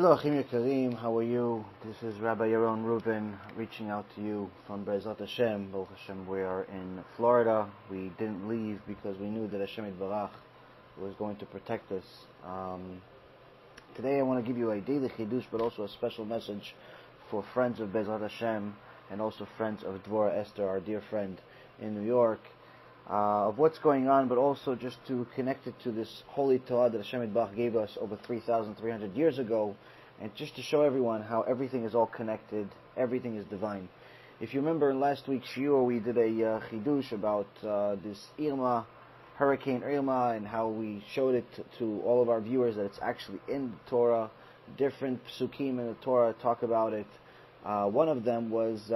Hello, Achim Yekarim, how are you? This is Rabbi Yaron Reuven reaching out to you from HaShem. Baruch Hashem, we are in Florida. We didn't leave because we knew that Hashem Yitbarach was going to protect us. Today I want to give you a Daily Chidush, but also a special message for friends of Hashem and also friends of Dvorah Esther, our dear friend in New York, of what's going on, but also just to connect it to this holy Torah that Hashem Yitbarach gave us over 3,300 years ago, and just to show everyone how everything is all connected, everything is divine. If you remember in last week's shiur, we did a chidush about this Irma, Hurricane Irma, and how we showed it to all of our viewers that it's actually in the Torah. Different psukim in the Torah talk about it. One of them was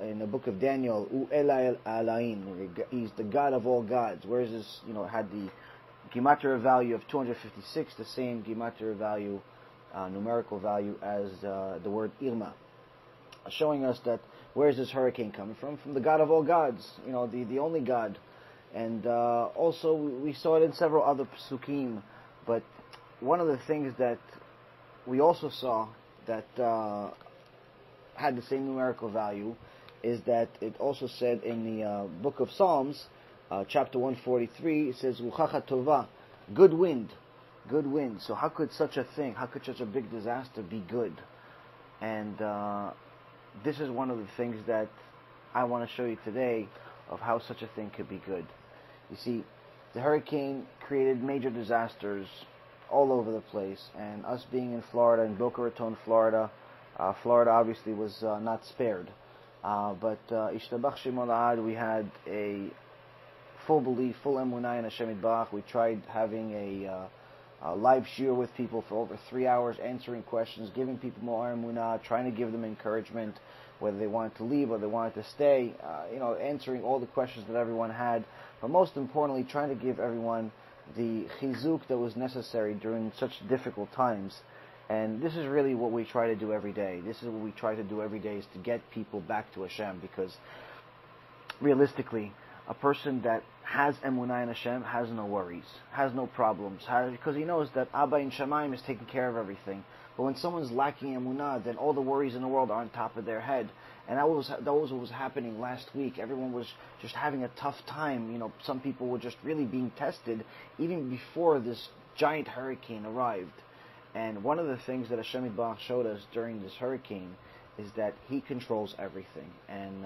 in the book of Daniel, U'elai Alain, he's the God of all gods. Whereas this, it had the gematria value of 256, the same gematria value, numerical value as the word Irma, showing us that where is this hurricane coming from? From the God of all gods, the only God. And also we saw it in several other psukim. But one of the things that we also saw that had the same numerical value is that it also said in the book of Psalms, chapter 143, it says, Ruchacha Tova, good wind. Good wind. So how could such a thing, how could such a big disaster be good? And this is one of the things that I want to show you today of how such a thing could be good. You see, the hurricane created major disasters all over the place, and us being in Florida, in Boca Raton, Florida, Florida obviously was not spared. But Ishtabach Shemon La'ad, we had a full belief, full emunah in Hashem Yitbarach. We tried having a live shiur with people for over 3 hours, answering questions, giving people more emunah, trying to give them encouragement, whether they wanted to leave or they wanted to stay, answering all the questions that everyone had, but most importantly, trying to give everyone the chizuk that was necessary during such difficult times. And this is really what we try to do every day. This is what we try to do every day, is to get people back to Hashem, because realistically, a person that has emunah in Hashem has no worries, has no problems, because he knows that Abba in Shamayim is taking care of everything. But when someone's lacking emunah, then all the worries in the world are on top of their head. And that was what was happening last week. Everyone was just having a tough time. Some people were just really being tested even before this giant hurricane arrived. And one of the things that Hashem Yitbarach showed us during this hurricane is that He controls everything. And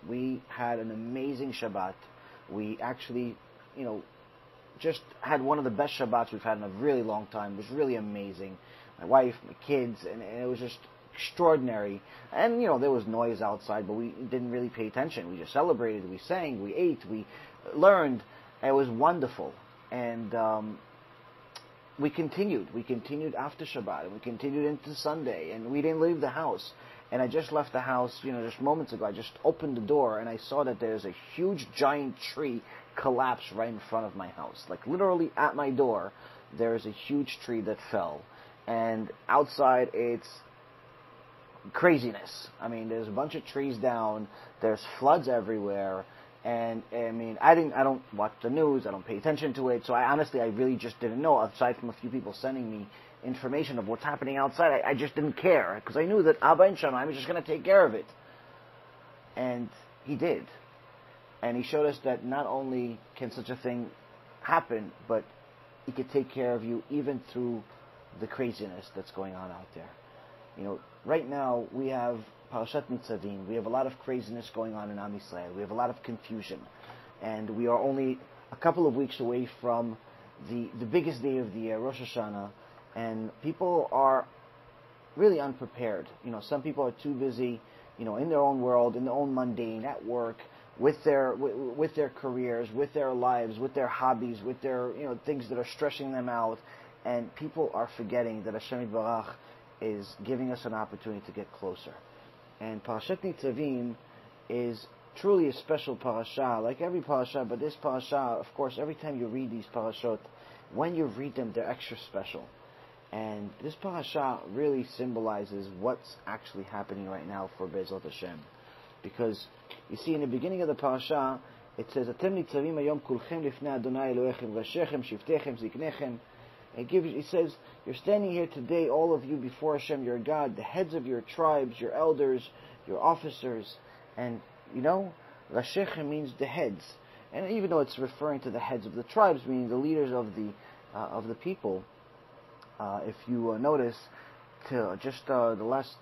we had an amazing Shabbat. We actually, just had one of the best Shabbats we've had in a really long time. It was really amazing. My wife, my kids, and it was just extraordinary. And, there was noise outside, but we didn't really pay attention. We just celebrated, we sang, we ate, we learned. It was wonderful. And we continued after Shabbat, and we continued into Sunday, and we didn't leave the house. And I just left the house, just moments ago. I just opened the door, and I saw that there's a huge, giant tree collapse right in front of my house. Like, literally at my door, there's a huge tree that fell. And outside, it's craziness. I mean, there's a bunch of trees down, there's floods everywhere. And I don't watch the news, I don't pay attention to it, so I really just didn't know, aside from a few people sending me information of what's happening outside. I just didn't care, because I knew that Abba in Shamayim was just going to take care of it. And He did. And He showed us that not only can such a thing happen, but He could take care of you even through the craziness that's going on out there. Right now we have Parashat Nitzavim. We have a lot of craziness going on in Am Yisrael. We have a lot of confusion. And we are only a couple of weeks away from the biggest day of the year, Rosh Hashanah. And people are really unprepared. Some people are too busy, in their own world, in their own mundane, at work, with their careers, with their lives, with their hobbies, with their things that are stressing them out. And people are forgetting that Hashem Yitbarach is giving us an opportunity to get closer. And Parashat Nitzavim is truly a special parasha, like every parasha, but this parasha, of course, every time you read these parashot, when you read them, they're extra special. And this parasha really symbolizes what's actually happening right now for BeEzrat Hashem. Because, you see, in the beginning of the parasha, it says, Atem nitzavim hayom kulchem lifnei Adonai Elohechem, rashechem, shiftechem, ziknechem. It says, you're standing here today, all of you, before Hashem, your God, the heads of your tribes, your elders, your officers, and, Rashechem means the heads. And even though it's referring to the heads of the tribes, meaning the leaders of the people, if you notice, just the last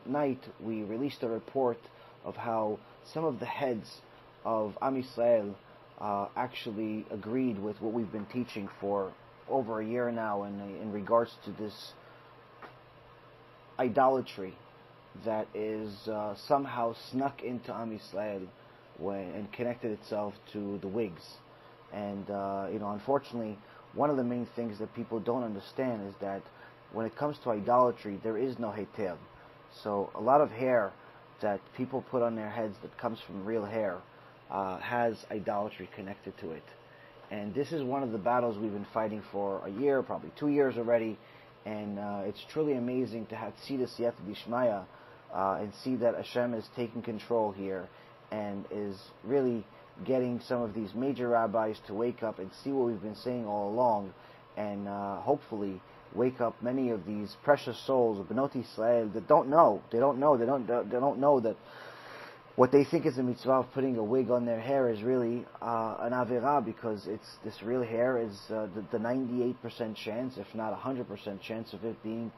night we released a report of how some of the heads of Am Yisrael actually agreed with what we've been teaching for over a year now in regards to this idolatry that is somehow snuck into Am Yisrael and connected itself to the wigs. And unfortunately, one of the main things that people don't understand is that when it comes to idolatry, there is no heter. So a lot of hair that people put on their heads that comes from real hair has idolatry connected to it. And this is one of the battles we've been fighting for a year, probably 2 years already. And it's truly amazing to have see the siyata d'ishmaya and see that Hashem is taking control here and is really getting some of these major rabbis to wake up and see what we've been saying all along, and hopefully wake up many of these precious souls of Benot Yisrael that don't know that what they think is a mitzvah of putting a wig on their hair is really an avirah, because this real hair is the 98% chance, if not 100% chance of it being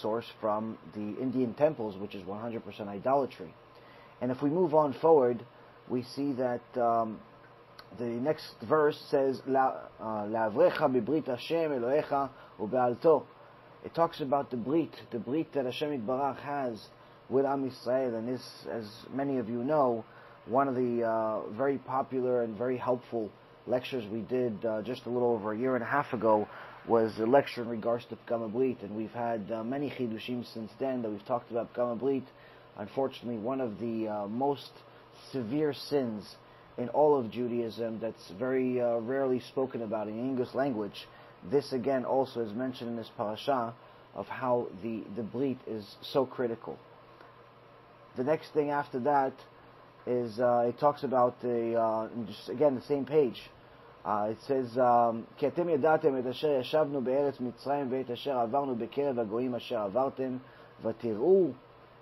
sourced from the Indian temples, which is 100% idolatry. And if we move on forward, we see that the next verse says, La'avrecha b'brit Hashem Elohecha u'be'alto. It talks about the brit that Hashem Yitbarach has with Am Yisrael. And this, as many of you know, one of the very popular and very helpful lectures we did just a little over a year and a half ago was a lecture in regards to Pgam Brit. And we've had many chidushim since then that we've talked about Pgam Brit. Unfortunately, one of the most severe sins in all of Judaism that's very rarely spoken about in English language. This again also is mentioned in this parasha of how the brit is so critical. The next thing after that is it talks about just again the same page. It says, "Ki atem yadatem et asher yashavnu be'eretz Mitzrayim ve'et asher avarnu bekerev hagoyim asher avartem v'tir'u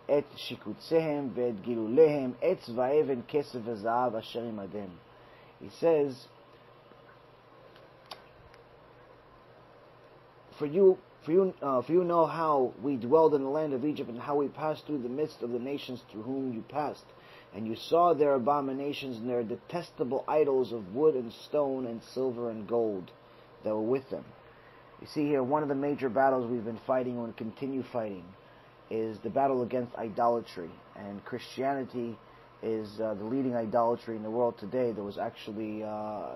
et shikutzehem ve'et gilulehem et tzva'even kesef v'zahav asher imadem." He says, For you know how we dwelled in the land of Egypt, and how we passed through the midst of the nations through whom you passed. And you saw their abominations and their detestable idols of wood and stone and silver and gold that were with them. You see here, one of the major battles we've been fighting and continue fighting is the battle against idolatry. And Christianity is the leading idolatry in the world today. There was actually, a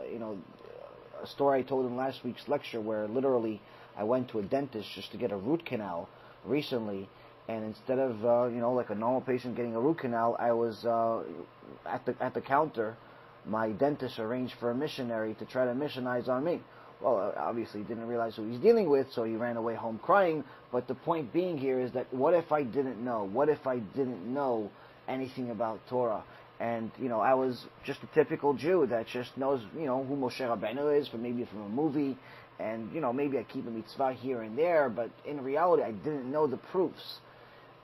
story I told in last week's lecture where literally I went to a dentist just to get a root canal recently, and instead of like a normal patient getting a root canal, I was at the counter. My dentist arranged for a missionary to try to missionize on me. Well, obviously he didn't realize who he's dealing with, so he ran away home crying. But the point being here is that what if I didn't know? What if I didn't know anything about Torah? And I was just a typical Jew that just knows who Moshe Rabbeinu is from a movie. And, maybe I keep a mitzvah here and there, but in reality, I didn't know the proofs.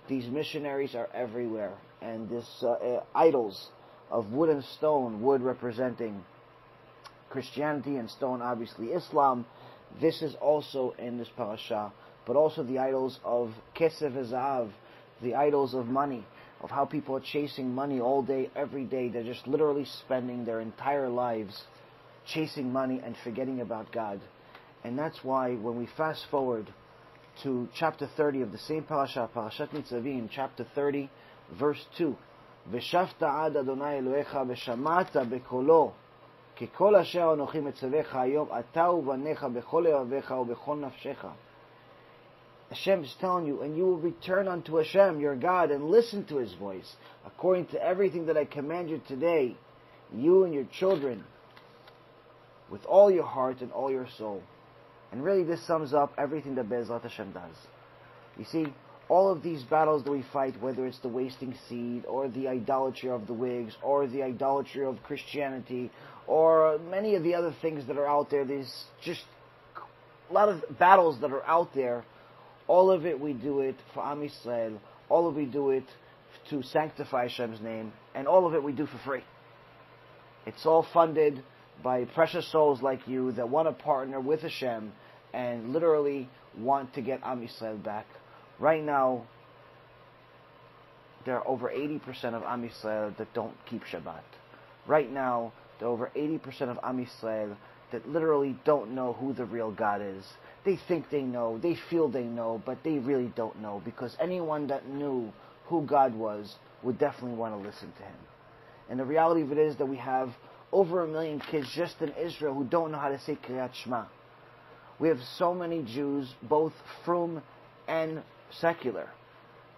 These missionaries are everywhere. And this idols of wood and stone, wood representing Christianity and stone, obviously, Islam. This is also in this parasha. But also the idols of kesef v'zahav, the idols of money, of how people are chasing money all day, every day. They're just literally spending their entire lives chasing money and forgetting about God. And that's why when we fast forward to chapter 30 of the same parasha, Parashat Nitzavim, chapter 30, verse 2, V'shavta ad Adonai Elohecha v'shamata bekolo, kekol asher anochi metzavecha hayom ata uvanecha bechol levavecha ubechol nafshecha. Hashem is telling you, and you will return unto Hashem, your God, and listen to His voice, according to everything that I command you today, you and your children, with all your heart and all your soul. And really this sums up everything that BeEzrat Hashem does. You see, all of these battles that we fight, whether it's the wasting seed, or the idolatry of the wigs, or the idolatry of Christianity, or many of the other things that are out there, these just battles that are out there, all of it we do it for Am Yisrael, all of it we do it to sanctify Hashem's name, and all of it we do for free. It's all funded by precious souls like you that want to partner with Hashem and literally want to get Am Yisrael back. Right now, there are over 80% of Am Yisrael that don't keep Shabbat. Right now, there are over 80% of Am Yisrael that literally don't know who the real God is. They think they know, they feel they know, but they really don't know, because anyone that knew who God was would definitely want to listen to him. And the reality of it is that we have over 1 million kids just in Israel who don't know how to say Kriyat Shema. We have so many Jews, both frum and secular,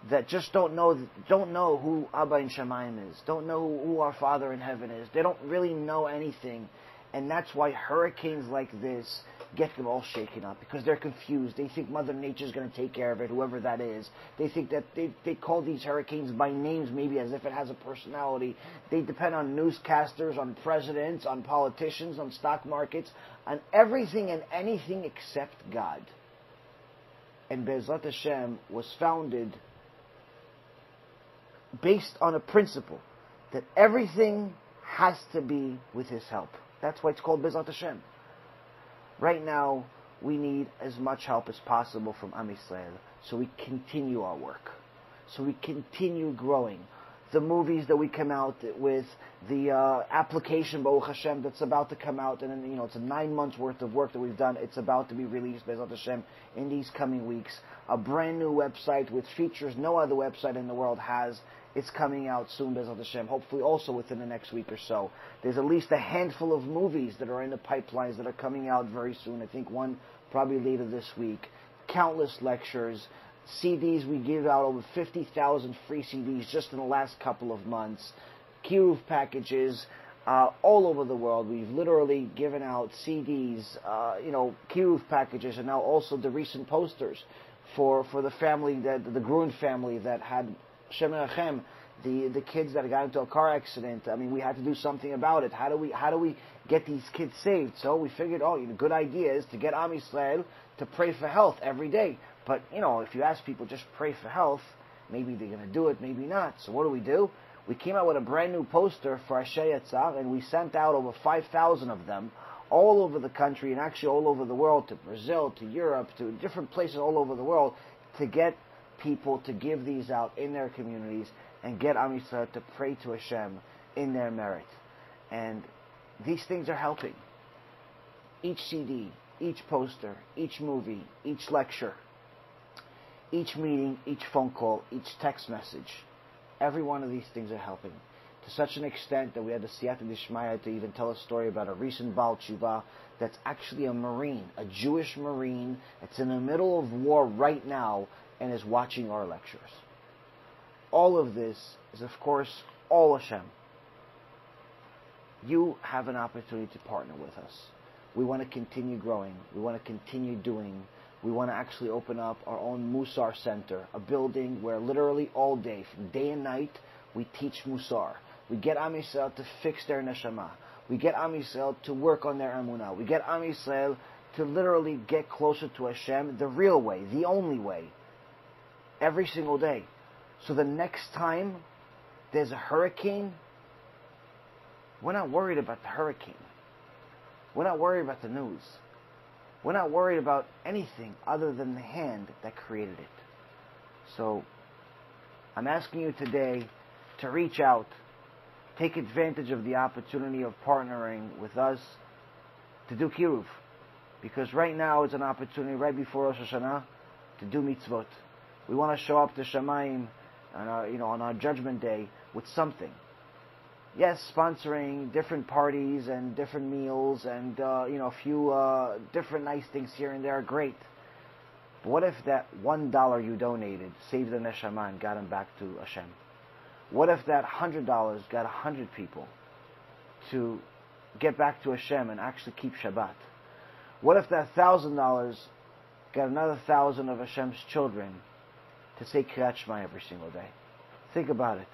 that just don't know who Abba in Shemayim is, don't know who our Father in heaven is. They don't really know anything. And that's why hurricanes like this get them all shaken up, because they're confused. They think Mother Nature's going to take care of it, whoever that is. They think that they call these hurricanes by names, maybe as if it has a personality. They depend on newscasters, on presidents, on politicians, on stock markets, on everything and anything except God. And BeEzrat Hashem was founded based on a principle that everything has to be with His help. That's why it's called BeEzrat Hashem. Right now, we need as much help as possible from Am Yisrael, so we continue our work, so we continue growing. The movies that we come out with, the application, Baruch Hashem, that's about to come out, and then, it's a 9 months worth of work that we've done. It's about to be released, BeEzrat Hashem, in these coming weeks. A brand new website with features no other website in the world has. It's coming out soon, BeEzrat Hashem, hopefully also within the next week or so. There's at least a handful of movies that are in the pipelines that are coming out very soon. I think one probably later this week. Countless lectures, CDs. We give out over 50,000 free CDs just in the last couple of months. Kiruv packages all over the world. We've literally given out CDs, Kiruv packages, and now also the recent posters for the family, the Gruen family that had Shem Erachem, the kids that got into a car accident. I mean, we had to do something about it. How do we get these kids saved? So we figured, the good idea is to get Am Yisrael to pray for health every day. But, if you ask people just pray for health, maybe they're going to do it, maybe not. So what do? We came out with a brand new poster for yetzer, and we sent out over 5,000 of them all over the country, and actually all over the world, to Brazil, to Europe, to different places all over the world, to get people to give these out in their communities and get Am Yisrael to pray to Hashem in their merit. And these things are helping. Each CD, each poster, each movie, each lecture, each meeting, each phone call, each text message, every one of these things are helping. To such an extent that we had the Siyata Dishmaya to even tell a story about a recent Baal Tshuva that's actually a Marine, a Jewish Marine that's in the middle of war right now and is watching our lectures. All of this is, of course, all Hashem. You have an opportunity to partner with us. We want to continue growing. We want to continue doing. We want to actually open up our own Musar Center, a building where literally all day, from day and night, we teach Musar. We get Am Yisrael to fix their neshama. We get Am Yisrael to work on their emunah. We get Am Yisrael to literally get closer to Hashem the real way, the only way, every single day. So the next time there's a hurricane, we're not worried about the hurricane. We're not worried about the news. We're not worried about anything other than the hand that created it. So I'm asking you today to reach out, take advantage of the opportunity of partnering with us to do Kiruv. Because right now is an opportunity, right before Rosh Hashanah, to do mitzvot. We want to show up to Shamayim on our Judgment Day with something. Yes, sponsoring different parties and different meals and a few different nice things here and there are great. But what if that $1 you donated saved the neshama and got them back to Hashem? What if that $100 got 100 people to get back to Hashem and actually keep Shabbat? What if that $1,000 got another 1,000 of Hashem's children to say Kriyat Shema every single day? Think about it.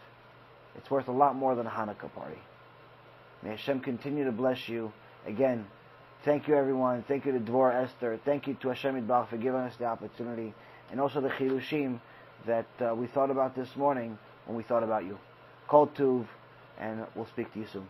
It's worth a lot more than a Hanukkah party. May Hashem continue to bless you. Again, Thank you, everyone. Thank you to Dvorah Esther. Thank you to HaShem Yitbarach for giving us the opportunity, and also the chidushim that we thought about this morning when we thought about you. Kol Tuv, and we'll speak to you soon.